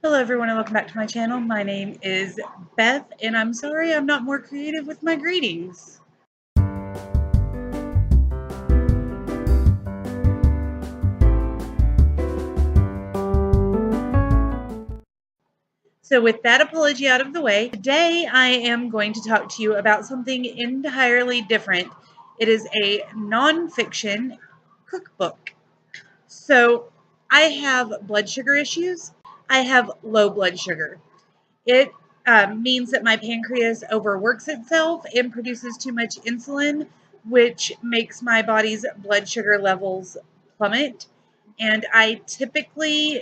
Hello everyone and welcome back to my channel. My name is Beth and I'm sorry I'm not more creative with my greetings. So with that apology out of the way, today I am going to talk to you about something entirely different. It is a nonfiction cookbook. So I have blood sugar issues. I have low blood sugar. It means that my pancreas overworks itself and produces too much insulin, which makes my body's blood sugar levels plummet. And I typically,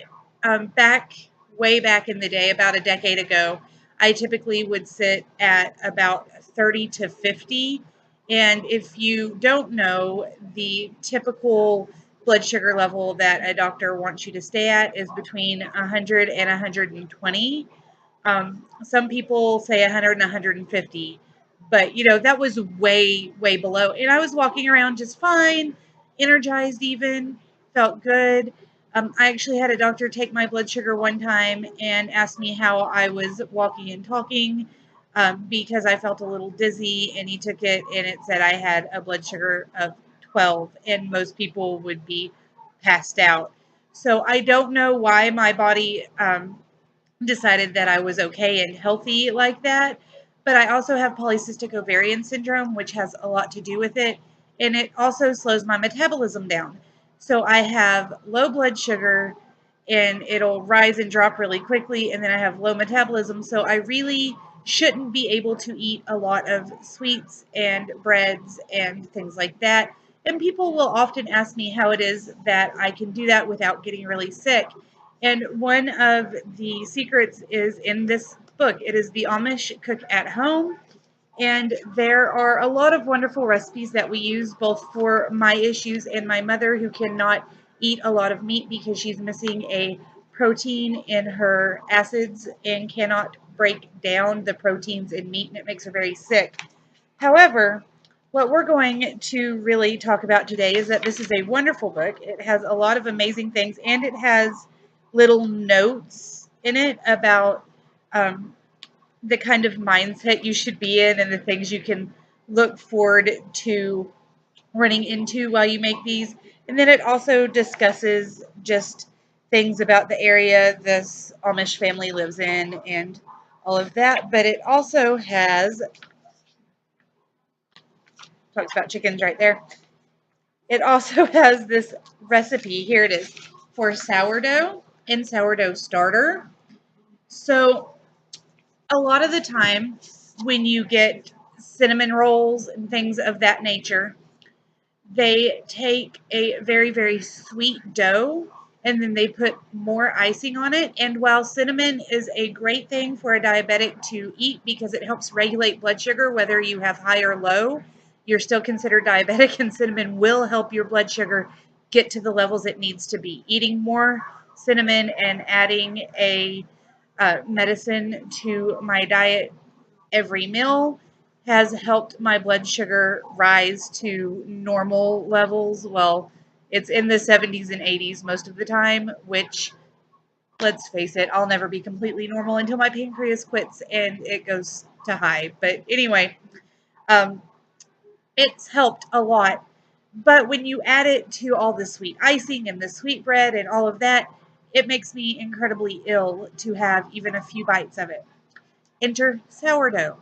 way back in the day, about a decade ago, I typically would sit at about 30 to 50. And if you don't know, the typical blood sugar level that a doctor wants you to stay at is between 100 and 120. Some people say 100 and 150, but that was way, way below. And I was walking around just fine, energized even, felt good. I actually had a doctor take my blood sugar one time and asked me how I was walking and talking because I felt a little dizzy, and he took it and it said I had a blood sugar of 12, and most people would be passed out. So I don't know why my body decided that I was okay and healthy like that. But I also have polycystic ovarian syndrome, which has a lot to do with it. And it also slows my metabolism down. So I have low blood sugar and it'll rise and drop really quickly. And then I have low metabolism. So I really shouldn't be able to eat a lot of sweets and breads and things like that. And people will often ask me how it is that I can do that without getting really sick. And one of the secrets is in this book. It is The Amish Cook at Home. And there are a lot of wonderful recipes that we use both for my issues and my mother, who cannot eat a lot of meat because she's missing a protein in her acids and cannot break down the proteins in meat, and it makes her very sick. However, what we're going to really talk about today is that this is a wonderful book. It has a lot of amazing things, and it has little notes in it about the kind of mindset you should be in and the things you can look forward to running into while you make these. And then it also discusses just things about the area this Amish family lives in and all of that. But it also talks about chickens right there. It also has this recipe. Here it is for sourdough and sourdough starter. So a lot of the time when you get cinnamon rolls and things of that nature, they take a very, very sweet dough and then they put more icing on it. And while cinnamon is a great thing for a diabetic to eat because it helps regulate blood sugar, whether you have high or low, you're still considered diabetic, and cinnamon will help your blood sugar get to the levels it needs to be. Eating more cinnamon and adding a medicine to my diet every meal has helped my blood sugar rise to normal levels. Well, it's in the 70s and 80s most of the time, which, let's face it, I'll never be completely normal until my pancreas quits and it goes to high. But anyway, um, it's helped a lot. But when you add it to all the sweet icing and the sweet bread and all of that, it makes me incredibly ill to have even a few bites of it. Enter sourdough.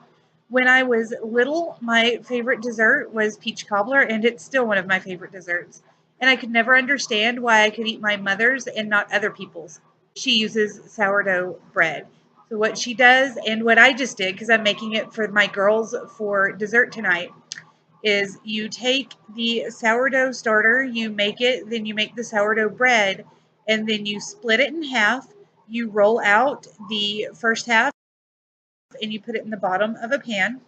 When I was little, my favorite dessert was peach cobbler, and it's still one of my favorite desserts. And I could never understand why I could eat my mother's and not other people's. She uses sourdough bread. So what she does, and what I just did, because I'm making it for my girls for dessert tonight, is you take the sourdough starter, you make it, then you make the sourdough bread, and then you split it in half. You roll out the first half and you put it in the bottom of a pan.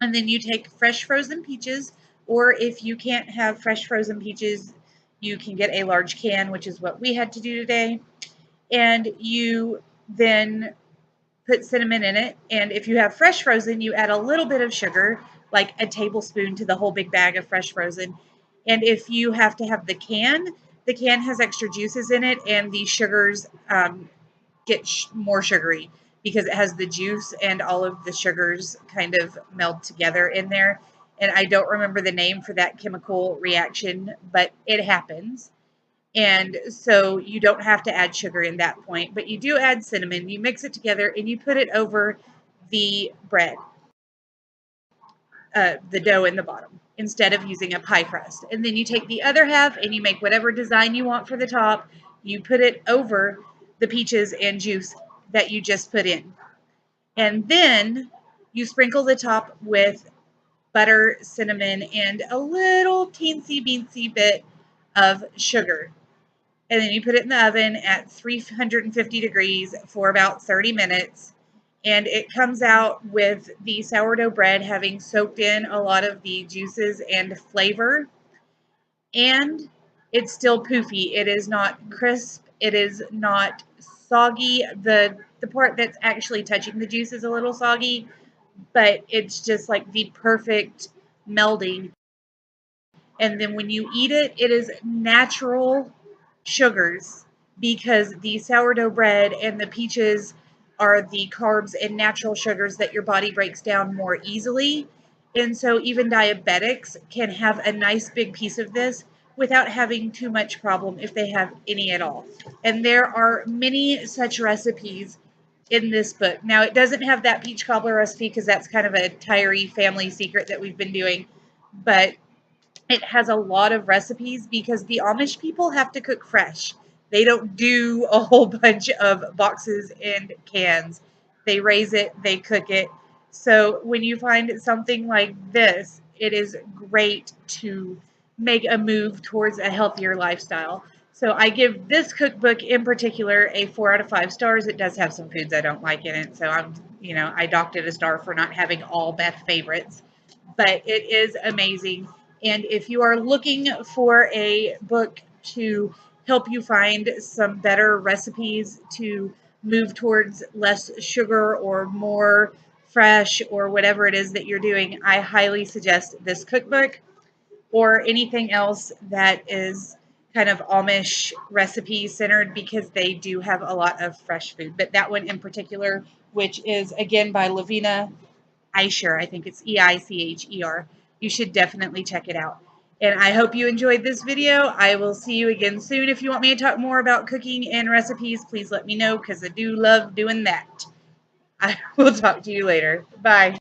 And then you take fresh frozen peaches, or if you can't have fresh frozen peaches, you can get a large can, which is what we had to do today. And you then put cinnamon in it. And if you have fresh frozen, you add a little bit of sugar, like a tablespoon to the whole big bag of fresh frozen. And if you have to have the can has extra juices in it, and the sugars get more sugary because it has the juice and all of the sugars kind of meld together in there. And I don't remember the name for that chemical reaction, but it happens. And so you don't have to add sugar in that point, but you do add cinnamon. You mix it together and you put it over the bread, the dough in the bottom, instead of using a pie crust. And then you take the other half and you make whatever design you want for the top. You put it over the peaches and juice that you just put in. And then you sprinkle the top with butter, cinnamon, and a little teensy beansy bit of sugar. And then you put it in the oven at 350 degrees for about 30 minutes. And it comes out with the sourdough bread having soaked in a lot of the juices and flavor. And it's still poofy. It is not crisp. It is not soggy. The part that's actually touching the juice is a little soggy, but it's just like the perfect melding. And then when you eat it, it is natural sugars because the sourdough bread and the peaches are the carbs and natural sugars that your body breaks down more easily. And so even diabetics can have a nice big piece of this without having too much problem if they have any at all. And there are many such recipes in this book. Now, it doesn't have that peach cobbler recipe because that's kind of a Tyree family secret that we've been doing, but it has a lot of recipes because the Amish people have to cook fresh. They don't do a whole bunch of boxes and cans. They raise it, they cook it. So when you find something like this, it is great to make a move towards a healthier lifestyle. So I give this cookbook in particular a 4 out of 5 stars. It does have some foods I don't like in it, so I docked it a star for not having all Beth favorites. But it is amazing. And if you are looking for a book to help you find some better recipes to move towards less sugar or more fresh or whatever it is that you're doing, I highly suggest this cookbook or anything else that is kind of Amish recipe centered because they do have a lot of fresh food. But that one in particular, which is again by Lavina Eicher, I think it's Eicher. You should definitely check it out. And I hope you enjoyed this video. I will see you again soon. If you want me to talk more about cooking and recipes, please let me know because I do love doing that. I will talk to you later. Bye.